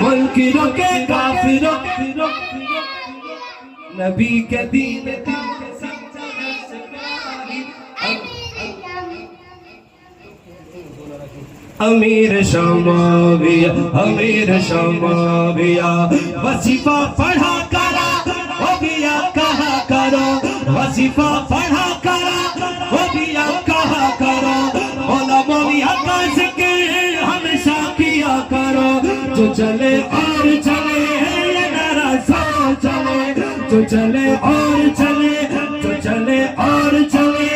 منکروں کے کافروں نبی کے دین امیر شماویہ امیر شماویہ وظیفہ پڑھا کرا وہ دیا کہا کرو وظیفہ پڑھا کرا وہ دیا کہا کرو علماء کا ذکر ہمیشہ کیا کرو جو چلے اور چلے یہ نعرہ سو چلے جو چلے اور چلے جو چلے اور چلے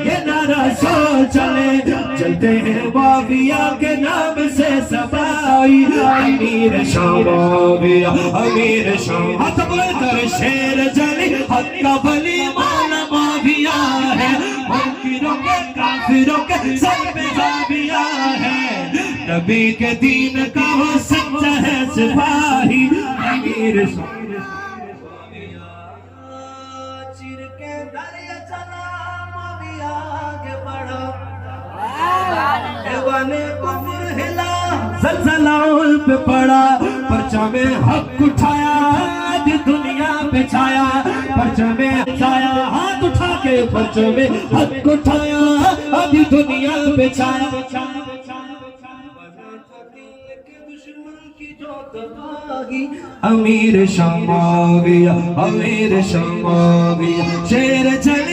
یہ نعرہ سو چلے چلتے ہیں معاویہ کے نام سے صفائی امیر شماویہ امیر شماویہ ہاتھ بلند کر شیر جلی حق کا بلی مولا معاویہ ہے منکروں کے کافروں کے سر پہ زاویہ ہے نبی کے دین کا وہ سچا ہے سپاہی امیر شماویہ چیر کے دریا چلا معاویہ آگے بڑھا ایوانے کفر ہلا زلزلہ ان پہ پڑا پرچہ میں حق اٹھایا آج دنیا پہ چھایا پرچہ میں چھایا ہاتھ اٹھا کے پرچہ میں حق اٹھایا آج دنیا پہ چھایا امیر شماویہ امیر شماویہ شیر چل